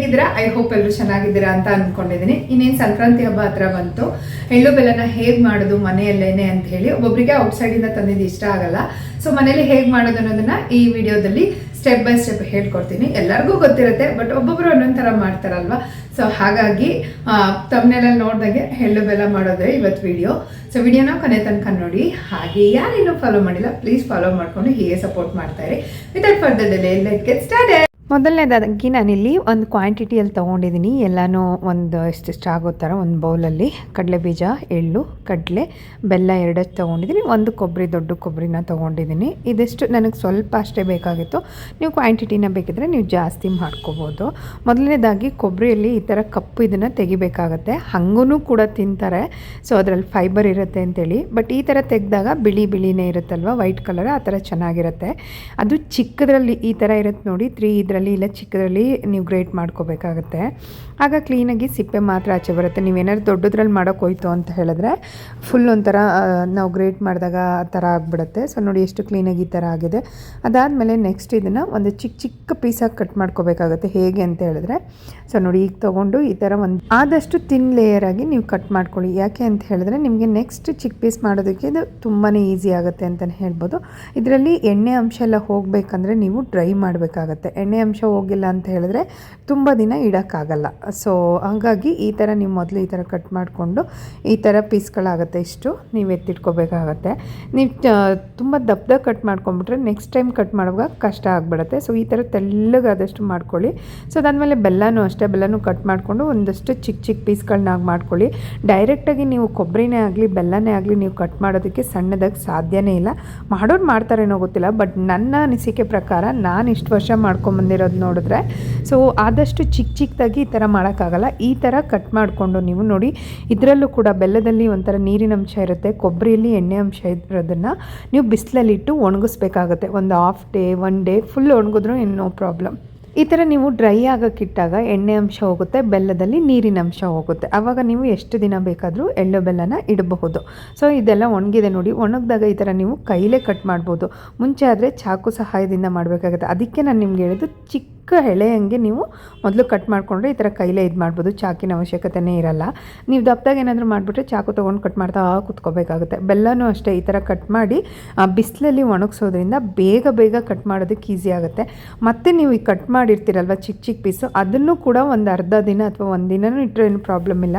ಹೇಗಿದ್ದೀರಾ? I hope ಎಲ್ಲರೂ ಚೆನ್ನಾಗಿದ್ದೀರಾ ಅಂತ ಅನ್ಕೊಂಡಿದ್ದೀನಿ. ಇನ್ನೇನು ಸಂಕ್ರಾಂತಿ ಹಬ್ಬ ಹತ್ರ ಬಂತು. ಎಳ್ಳು ಬೆಲ್ಲನ ಹೇಗೆ ಮಾಡೋದು ಮನೆಯಲ್ಲೇನೆ ಅಂತ ಹೇಳಿ, ಒಬ್ಬೊಬ್ಬರಿಗೆ ಔಟ್ಸೈಡಿಂದ ತಂದಿದ್ದು ಇಷ್ಟ ಆಗಲ್ಲ. ಸೊ ಮನೇಲಿ ಹೇಗೆ ಮಾಡೋದು ಅನ್ನೋದನ್ನ ಈ ವಿಡಿಯೋದಲ್ಲಿ ಸ್ಟೆಪ್ ಬೈ ಸ್ಟೆಪ್ ಹೇಳ್ಕೊಡ್ತೀನಿ. ಎಲ್ಲರಿಗೂ ಗೊತ್ತಿರುತ್ತೆ, ಬಟ್ ಒಬ್ಬೊಬ್ಬರು ಒಂದೊಂದು ಥರ ಮಾಡ್ತಾರಲ್ವಾ. ಸೊ ಹಾಗಾಗಿ ತಮ್ಮನೇಲಲ್ಲಿ ನೋಡಿದಾಗೆ ಎಳ್ಳು ಬೆಲ್ಲ ಮಾಡೋದೇ ಇವತ್ತು ವಿಡಿಯೋ. ಸೊ ವಿಡಿಯೋನ ಕೊನೆ ತನಕ ನೋಡಿ. ಹಾಗೆ ಯಾರೇನೂ ಫಾಲೋ ಮಾಡಿಲ್ಲ, ಪ್ಲೀಸ್ ಫಾಲೋ ಮಾಡಿಕೊಂಡು ಹೀಗೆ ಸಪೋರ್ಟ್ ಮಾಡ್ತಾ ಇರಿ. Without further delay let's get started. ಮೊದಲನೇದಾಗಿ ನಾನಿಲ್ಲಿ ಒಂದು ಕ್ವಾಂಟಿಟಿಯಲ್ಲಿ ತೊಗೊಂಡಿದ್ದೀನಿ. ಎಲ್ಲನೂ ಒಂದು ಎಷ್ಟೆಷ್ಟು ಆಗೋ ಥರ ಒಂದು ಬೌಲಲ್ಲಿ ಕಡಲೆ ಬೀಜ, ಎಳ್ಳು, ಕಡಲೆ, ಬೆಲ್ಲ ಎರಡಷ್ಟು ತೊಗೊಂಡಿದ್ದೀನಿ. ಒಂದು ಕೊಬ್ಬರಿ, ದೊಡ್ಡ ಕೊಬ್ಬರಿನ ತೊಗೊಂಡಿದ್ದೀನಿ. ಇದಿಷ್ಟು ನನಗೆ ಸ್ವಲ್ಪ ಅಷ್ಟೇ ಬೇಕಾಗಿತ್ತು. ನೀವು ಕ್ವಾಂಟಿಟಿನ ಬೇಕಿದ್ರೆ ನೀವು ಜಾಸ್ತಿ ಮಾಡ್ಕೋಬೋದು. ಮೊದಲನೇದಾಗಿ ಕೊಬ್ಬರಿಯಲ್ಲಿ ಈ ಥರ ಕಪ್ಪು ಇದನ್ನು ತೆಗಿಬೇಕಾಗತ್ತೆ. ಹಂಗೂ ಕೂಡ ತಿಂತಾರೆ, ಸೊ ಅದರಲ್ಲಿ ಫೈಬರ್ ಇರುತ್ತೆ ಅಂತೇಳಿ. ಬಟ್ ಈ ಥರ ತೆಗೆದಾಗ ಬಿಳಿ ಬಿಳಿನೇ ಇರುತ್ತಲ್ವ, ವೈಟ್ ಕಲರ್, ಆ ಥರ ಚೆನ್ನಾಗಿರುತ್ತೆ. ಅದು ಚಿಕ್ಕದ್ರಲ್ಲಿ ಈ ಥರ ಇರುತ್ತೆ ನೋಡಿ, 3 ಇದರಲ್ಲಿ ಇಲ್ಲ ಚಿಕ್ಕದ್ರಲ್ಲಿ ನೀವು ಗ್ರೇಟ್ ಮಾಡ್ಕೋಬೇಕಾಗತ್ತೆ. ಆಗ ಕ್ಲೀನಾಗಿ ಸಿಪ್ಪೆ ಮಾತ್ರ ಆಚೆ ಬರುತ್ತೆ. ನೀವೇನಾದ್ರು ದೊಡ್ಡದ್ರಲ್ಲಿ ಮಾಡೋಕೆ ಹೋಯ್ತು ಅಂತ ಹೇಳಿದ್ರೆ ಫುಲ್ ಒಂಥರ ನಾವು ಗ್ರೇಟ್ ಮಾಡಿದಾಗ ಆ ಥರ ಆಗಿಬಿಡುತ್ತೆ. ಸೊ ನೋಡಿ ಎಷ್ಟು ಕ್ಲೀನಾಗಿ ಈ ಥರ ಆಗಿದೆ. ಅದಾದಮೇಲೆ ನೆಕ್ಸ್ಟ್ ಇದನ್ನು ಒಂದು ಚಿಕ್ಕ ಚಿಕ್ಕ ಪೀಸಾಗಿ ಕಟ್ ಮಾಡ್ಕೋಬೇಕಾಗುತ್ತೆ. ಹೇಗೆ ಅಂತ ಹೇಳಿದ್ರೆ, ಸೊ ನೋಡಿ ಈಗ ತೊಗೊಂಡು ಈ ಥರ ಒಂದು ಆದಷ್ಟು ತಿನ್ ಲೇಯರಾಗಿ ನೀವು ಕಟ್ ಮಾಡ್ಕೊಳ್ಳಿ. ಯಾಕೆ ಅಂತ ಹೇಳಿದ್ರೆ ನಿಮಗೆ ನೆಕ್ಸ್ಟ್ ಚಿಕ್ಕ ಪೀಸ್ ಮಾಡೋದಕ್ಕೆ ಇದು ತುಂಬಾ ಈಸಿ ಆಗುತ್ತೆ ಅಂತಲೇ ಹೇಳ್ಬೋದು. ಇದರಲ್ಲಿ ಎಣ್ಣೆ ಅಂಶ ಎಲ್ಲ ಹೋಗಬೇಕಂದ್ರೆ ನೀವು ಡ್ರೈ ಮಾಡಬೇಕಾಗತ್ತೆ. ಎಣ್ಣೆ ಅಂಶ ಹೋಗಿಲ್ಲ ಅಂತ ಹೇಳಿದ್ರೆ ತುಂಬ ದಿನ ಇಡೋಕ್ಕಾಗಲ್ಲ. ಸೊ ಹಾಗಾಗಿ ಈ ಥರ ನೀವು ಮೊದಲು ಈ ಥರ ಕಟ್ ಮಾಡಿಕೊಂಡು ಈ ಥರ ಪೀಸ್ಗಳಾಗುತ್ತೆ. ಇಷ್ಟು ನೀವು ಎತ್ತಿಟ್ಕೋಬೇಕಾಗತ್ತೆ. ನೀವು ತುಂಬ ದಪ್ಪ ಕಟ್ ಮಾಡ್ಕೊಂಬಿಟ್ರೆ ನೆಕ್ಸ್ಟ್ ಟೈಮ್ ಕಟ್ ಮಾಡುವಾಗ ಕಷ್ಟ ಆಗಿಬಿಡುತ್ತೆ. ಸೊ ಈ ಥರ ತೆಳ್ಳಗಾದಷ್ಟು ಮಾಡ್ಕೊಳ್ಳಿ. ಸೊ ಅದಾದಮೇಲೆ ಬೆಲ್ಲನೂ ಅಷ್ಟೇ, ಬೆಲ್ಲನೂ ಕಟ್ ಮಾಡಿಕೊಂಡು ಒಂದಷ್ಟು ಚಿಕ್ಕ ಚಿಕ್ಕ ಪೀಸ್ಗಳನ್ನಾಗಿ ಮಾಡ್ಕೊಳ್ಳಿ. ಡೈರೆಕ್ಟಾಗಿ ನೀವು ಕೊಬ್ಬರಿನೇ ಆಗಲಿ ಬೆಲ್ಲನೇ ಆಗಲಿ ನೀವು ಕಟ್ ಮಾಡೋದಕ್ಕೆ ಸಣ್ಣದಾಗಿ ಸಾಧ್ಯನೇ ಇಲ್ಲ. ಮಾಡೋರು ಮಾಡ್ತಾರೇನೋ ಗೊತ್ತಿಲ್ಲ, ಬಟ್ ನನ್ನ ಅನಿಸಿಕೆ ಪ್ರಕಾರ ನಾನು ಇಷ್ಟು ವರ್ಷ ಮಾಡ್ಕೊಂಬಂದಿರೋದು ನೋಡಿದ್ರೆ, ಸೊ ಆದಷ್ಟು ಚಿಕ್ಕ ಚಿಕ್ಕದಾಗಿ ಈ ಥರ ಮಾಡೋಕ್ಕಾಗಲ್ಲ. ಈ ಥರ ಕಟ್ ಮಾಡಿಕೊಂಡು ನೀವು ನೋಡಿ, ಇದರಲ್ಲೂ ಕೂಡ ಬೆಲ್ಲದಲ್ಲಿ ಒಂಥರ ನೀರಿನ ಅಂಶ ಇರುತ್ತೆ, ಕೊಬ್ಬರಿಯಲ್ಲಿ ಎಣ್ಣೆ ಅಂಶ ಇರೋದನ್ನು ನೀವು ಬಿಸಿಲಲ್ಲಿಟ್ಟು ಒಣಗಿಸ್ಬೇಕಾಗತ್ತೆ. ಒಂದು ಹಾಫ್ ಡೇ 1 ಡೇ ಫುಲ್ ಒಣಗಿದ್ರೂ ನೋ ಪ್ರಾಬ್ಲಮ್. ಈ ಥರ ನೀವು ಡ್ರೈ ಆಗೋಕ್ಕಿಟ್ಟಾಗ ಎಣ್ಣೆ ಅಂಶ ಹೋಗುತ್ತೆ, ಬೆಲ್ಲದಲ್ಲಿ ನೀರಿನ ಅಂಶ ಹೋಗುತ್ತೆ. ಆವಾಗ ನೀವು ಎಷ್ಟು ದಿನ ಬೇಕಾದರೂ ಎಳ್ಳು ಬೆಲ್ಲನ ಇಡಬಹುದು. ಸೊ ಇದೆಲ್ಲ ಒಣಗಿದೆ ನೋಡಿ. ಒಣಗಿದಾಗ ಈ ಥರ ನೀವು ಕೈಲೇ ಕಟ್ ಮಾಡ್ಬೋದು. ಮುಂಚೆ ಆದರೆ ಚಾಕು ಸಹಾಯದಿಂದ ಮಾಡಬೇಕಾಗುತ್ತೆ. ಅದಕ್ಕೆ ನಾನು ನಿಮ್ಗೆ ಹೇಳಿದ್ದು ಚಿಕ್ಕ ಎಳೆಯಂಗೆ ನೀವು ಮೊದಲು ಕಟ್ ಮಾಡಿಕೊಂಡ್ರೆ ಈ ಥರ ಕೈಲೇ ಇದು ಮಾಡ್ಬೋದು. ಚಾಕಿನ ಅವಶ್ಯಕತೆನೇ ಇರಲ್ಲ. ನೀವು ದಪ್ಪದಾಗ ಏನಾದರೂ ಮಾಡಿಬಿಟ್ರೆ ಚಾಕು ತೊಗೊಂಡು ಕಟ್ ಮಾಡ್ತಾ ಕೂತ್ಕೋಬೇಕಾಗುತ್ತೆ. ಬೆಲ್ಲನೂ ಅಷ್ಟೇ ಈ ಥರ ಕಟ್ ಮಾಡಿ ಬಿಸಿಲಲ್ಲಿ ಒಣಗಿಸೋದ್ರಿಂದ ಬೇಗ ಬೇಗ ಕಟ್ ಮಾಡೋದಕ್ಕೆ ಈಸಿ ಆಗುತ್ತೆ. ಮತ್ತು ನೀವು ಈ ಕಟ್ ಮಾಡಿರ್ತೀರಲ್ವ ಚಿಕ್ಕ ಚಿಕ್ಕ ಪೀಸು, ಅದನ್ನು ಕೂಡ ಒಂದು ಅರ್ಧ ದಿನ ಅಥವಾ 1 ದಿನನೂ ಇಟ್ಟರೆ ಏನು ಪ್ರಾಬ್ಲಮ್ ಇಲ್ಲ.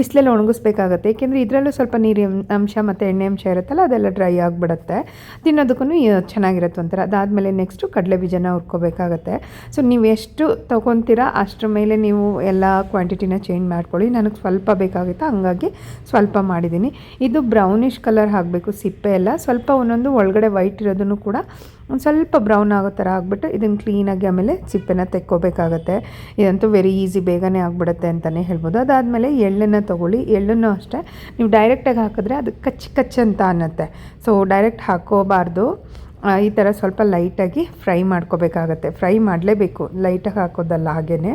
ಬಿಸಿಲಲ್ಲಿ ಒಣಗಿಸ್ಬೇಕಾಗತ್ತೆ. ಏಕೆಂದರೆ ಇದರಲ್ಲೂ ಸ್ವಲ್ಪ ನೀರಿನ ಅಂಶ ಮತ್ತು ಎಣ್ಣೆ ಅಂಶ ಇರುತ್ತಲ್ಲ, ಅದೆಲ್ಲ ಡ್ರೈ ಆಗಿಬಿಡುತ್ತೆ. ತಿನ್ನೋದಕ್ಕೂ ಚೆನ್ನಾಗಿರುತ್ತೆ ಒಂಥರ. ಅದಾದಮೇಲೆ ನೆಕ್ಸ್ಟು ಕಡಲೆ ಬೀಜನ ಹುರ್ಕೋಬೇಕಾಗತ್ತೆ. ಸೊ ನೀವು ಎಷ್ಟು ತೊಗೊತೀರಾ ಅಷ್ಟರ ಮೇಲೆ ನೀವು ಎಲ್ಲ ಕ್ವಾಂಟಿಟಿನ ಚೇಂಜ್ ಮಾಡ್ಕೊಳ್ಳಿ. ನನಗೆ ಸ್ವಲ್ಪ ಬೇಕಾಗಿತ್ತು, ಹಂಗಾಗಿ ಸ್ವಲ್ಪ ಮಾಡಿದ್ದೀನಿ. ಇದು ಬ್ರೌನಿಷ್ ಕಲರ್ ಆಗಬೇಕು ಸಿಪ್ಪೆ ಎಲ್ಲ. ಸ್ವಲ್ಪ ಒಂದೊಂದು ಒಳಗಡೆ ವೈಟ್ ಇರೋದನ್ನು ಕೂಡ ಒಂದು ಸ್ವಲ್ಪ ಬ್ರೌನ್ ಆಗೋ ಥರ ಆಗಿಬಿಟ್ಟು ಇದನ್ನು ಕ್ಲೀನಾಗಿ ಆಮೇಲೆ ಸಿಪ್ಪೆನ ತೆಕ್ಕೋಬೇಕಾಗತ್ತೆ. ಇದಂತೂ ವೆರಿ ಈಸಿ, ಬೇಗನೆ ಆಗಿಬಿಡುತ್ತೆ ಅಂತಲೇ ಹೇಳ್ಬೋದು. ಅದಾದಮೇಲೆ ಎಳ್ಳನ್ನು ತೊಗೊಳ್ಳಿ. ಎಳ್ಳನ್ನು ಅಷ್ಟೇ ನೀವು ಡೈರೆಕ್ಟಾಗಿ ಹಾಕಿದ್ರೆ ಅದು ಕಚ್ಚ್ ಅಂತ ಅನ್ನತ್ತೆ. So direct ಹಾಕೋಬಾರ್ದು. ಈ ಥರ ಸ್ವಲ್ಪ ಲೈಟಾಗಿ ಫ್ರೈ ಮಾಡ್ಕೋಬೇಕಾಗತ್ತೆ. ಫ್ರೈ ಮಾಡಲೇಬೇಕು, ಲೈಟಾಗಿ ಹಾಕೋದಲ್ಲ ಹಾಗೇ.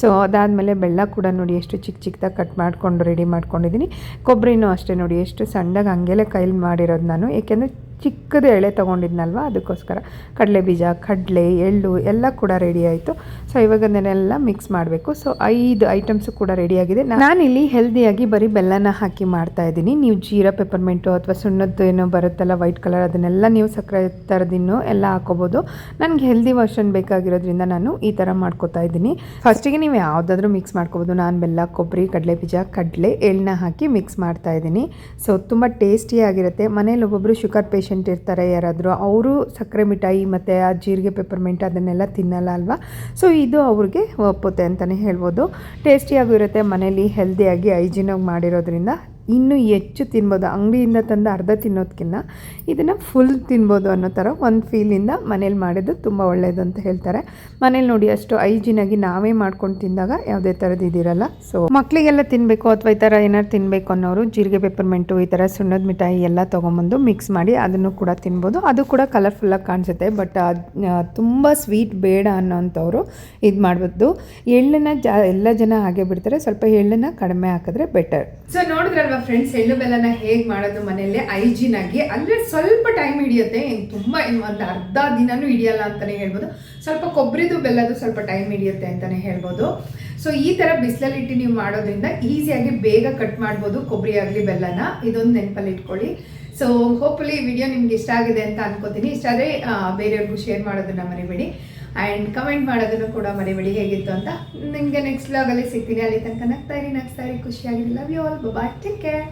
ಸೊ ಅದಾದಮೇಲೆ ಬೆಲ್ಲ ಕೂಡ ನೋಡಿ ಎಷ್ಟು ಚಿಕ್ಕ ಚಿಕ್ಕದಾಗಿ ಕಟ್ ಮಾಡಿಕೊಂಡು ರೆಡಿ ಮಾಡ್ಕೊಂಡಿದ್ದೀನಿ. ಕೊಬ್ಬರಿನೂ ಅಷ್ಟೇ ನೋಡಿ ಎಷ್ಟು ಸಣ್ಣದಾಗಿ ಹಂಗೆಲ್ಲ ಕೈಲಿ ಮಾಡಿರೋದು ನಾನು. ಏಕೆಂದರೆ ಚಿಕ್ಕದು ಎಳೆ ತೊಗೊಂಡಿದ್ನಲ್ವ, ಅದಕ್ಕೋಸ್ಕರ. ಕಡಲೆ ಬೀಜ, ಕಡಲೆ, ಎಳ್ಳು ಎಲ್ಲ ಕೂಡ ರೆಡಿ ಆಯಿತು. ಸೊ ಇವಾಗ ಅದನ್ನೆಲ್ಲ ಮಿಕ್ಸ್ ಮಾಡಬೇಕು. ಸೊ 5 ಐಟಮ್ಸು ಕೂಡ ರೆಡಿಯಾಗಿದೆ. ನಾನಿಲ್ಲಿ ಹೆಲ್ದಿಯಾಗಿ ಬರೀ ಬೆಲ್ಲನ ಹಾಕಿ ಮಾಡ್ತಾಯಿದ್ದೀನಿ. ನೀವು ಜೀರಾ, ಪೆಪ್ಪರ್ಮೆಂಟು ಅಥವಾ ಸುಣ್ಣದ್ದು ಏನೋ ಬರುತ್ತಲ್ಲ ವೈಟ್ ಕಲರ್, ಅದನ್ನೆಲ್ಲ ನೀವು ಸಕ್ಕರೆ ಥರದಿನ್ನು ಎಲ್ಲ ಹಾಕೋಬೋದು. ನನಗೆ ಹೆಲ್ದಿ ವರ್ಷನ್ ಬೇಕಾಗಿರೋದ್ರಿಂದ ನಾನು ಈ ಥರ ಮಾಡ್ಕೋತಾ ಇದ್ದೀನಿ. ಫಸ್ಟಿಗೆ ನೀವು ಯಾವುದಾದ್ರೂ ಮಿಕ್ಸ್ ಮಾಡ್ಕೋಬೋದು. ನಾನು ಬೆಲ್ಲ, ಕೊಬ್ಬರಿ, ಕಡಲೆ ಬೀಜ, ಕಡಲೆ, ಎಳ್ಳನ್ನ ಹಾಕಿ ಮಿಕ್ಸ್ ಮಾಡ್ತಾಯಿದ್ದೀನಿ. ಸೊ ತುಂಬ ಟೇಸ್ಟಿಯಾಗಿರುತ್ತೆ. ಮನೇಲಿ ಒಬ್ಬೊಬ್ಬರು ಶುಗರ್ ಪೇಷಂಟ್ ಇರ್ತಾರೆ ಯಾರಾದರೂ, ಅವರು ಸಕ್ಕರೆ ಮಿಠಾಯಿ ಮತ್ತು ಆ ಜೀರಿಗೆ, ಪೆಪ್ಪರ್ಮೆಂಟ್ ಅದನ್ನೆಲ್ಲ ತಿನ್ನಲ್ಲ ಅಲ್ವಾ. ಸೊ ಇದು ಅವ್ರಿಗೆ ಒಪ್ಪುತ್ತೆ ಅಂತಲೇ ಹೇಳ್ಬೋದು. ಟೇಸ್ಟಿಯಾಗೂ ಇರುತ್ತೆ. ಮನೇಲಿ ಹೆಲ್ದಿಯಾಗಿ ಹೈಜಿನಾಗಿ ಮಾಡಿರೋದ್ರಿಂದ ಇನ್ನೂ ಹೆಚ್ಚು ತಿನ್ಬೋದು. ಅಂಗಡಿಯಿಂದ ತಂದು ಅರ್ಧ ತಿನ್ನೋದಕ್ಕಿಂತ ಇದನ್ನು ಫುಲ್ ತಿನ್ಬೋದು ಅನ್ನೋ ಥರ ಒಂದು ಫೀಲಿಂದ ಮನೇಲಿ ಮಾಡಿದ್ದು ತುಂಬ ಒಳ್ಳೆಯದು ಅಂತ ಹೇಳ್ತಾರೆ. ಮನೇಲಿ ನೋಡಿ ಅಷ್ಟು ಹೈಜಿನಾಗಿ ನಾವೇ ಮಾಡ್ಕೊಂಡು ತಿಂದಾಗ ಯಾವುದೇ ಥರದ್ದು ಇದಿರಲ್ಲ. ಸೊ ಮಕ್ಕಳಿಗೆಲ್ಲ ತಿನ್ನಬೇಕು ಅಥವಾ ಈ ಥರ ಏನಾದ್ರು ತಿನ್ನಬೇಕು ಅನ್ನೋರು ಜೀರಿಗೆ, ಪೆಪ್ಪರ್ಮೆಂಟು, ಈ ಥರ ಸುಣ್ಣದ ಮಿಠಾಯಿ ಎಲ್ಲ ತೊಗೊಂಬಂದು ಮಿಕ್ಸ್ ಮಾಡಿ ಅದನ್ನು ಕೂಡ ತಿನ್ಬೋದು. ಅದು ಕೂಡ ಕಲರ್ಫುಲ್ಲಾಗಿ ಕಾಣಿಸುತ್ತೆ. ಬಟ್ ತುಂಬ ಸ್ವೀಟ್ ಬೇಡ ಅನ್ನೋಂಥವ್ರು ಇದು ಮಾಡ್ಬೋದು. ಎಳ್ಳನ್ನು ಎಲ್ಲ ಜನ ಹಾಗೆ ಬಿಡ್ತಾರೆ. ಸ್ವಲ್ಪ ಎಳ್ಳನ್ನು ಕಡಿಮೆ ಹಾಕಿದ್ರೆ ಬೆಟರ್. ಸೊ ನೋಡಿದ್ರಲ್ವ ನೋಡಿದ್ರಲ್ವ ಫ್ರೆಂಡ್ಸ್, ಎಳ್ಳು ಬೆಲ್ಲನ ಹೇಗೆ ಮಾಡೋದು ಮನೆಯಲ್ಲೇ ಹೈಜೀನ್ ಆಗಿ. ಅಂದರೆ ಸ್ವಲ್ಪ ಟೈಮ್ ಹಿಡಿಯುತ್ತೆ, ತುಂಬ ಒಂದು ಅರ್ಧ ದಿನನೂ ಹಿಡಿಯಲ್ಲ ಅಂತಲೇ ಹೇಳ್ಬೋದು. ಸ್ವಲ್ಪ ಕೊಬ್ಬರಿದು ಬೆಲ್ಲದು ಸ್ವಲ್ಪ ಟೈಮ್ ಹಿಡಿಯುತ್ತೆ ಅಂತಲೇ ಹೇಳ್ಬೋದು. ಸೊ ಈ ಥರ ಬಿಸಿಲಲ್ಲಿಟ್ಟು ನೀವು ಮಾಡೋದ್ರಿಂದ ಈಸಿಯಾಗಿ ಬೇಗ ಕಟ್ ಮಾಡ್ಬೋದು ಕೊಬ್ಬರಿ ಆಗಲಿ ಬೆಲ್ಲನ. ಇದೊಂದು ನೆನಪಲ್ಲಿ ಇಟ್ಕೊಳ್ಳಿ. ಸೊ ಹೋಪ್ಫುಲಿ ಈ ವಿಡಿಯೋ ನಿಮ್ಗೆ ಇಷ್ಟ ಆಗಿದೆ ಅಂತ ಅನ್ಕೋತೀನಿ. ಇಷ್ಟ ಆದರೆ ಬೇರೆಯವ್ರಿಗೂ ಶೇರ್ ಮಾಡೋದನ್ನ ಮರಿಬೇಡಿ. ಆ್ಯಂಡ್ ಕಮೆಂಟ್ ಮಾಡೋದನ್ನು ಕೂಡ ಮರಿಬೇಡಿ ಹೇಗಿತ್ತು ಅಂತ. ನಿಮಗೆ ನೆಕ್ಸ್ಟ್ ವ್ಲಾಗಲ್ಲಿ ಸಿಗ್ತೀನಿ. ಅಲ್ಲಿ ತನಕ ನಗ್ತಾ ಇರಿ ಖುಷಿಯಾಗಿರಿ. Love you all. Bye, take care.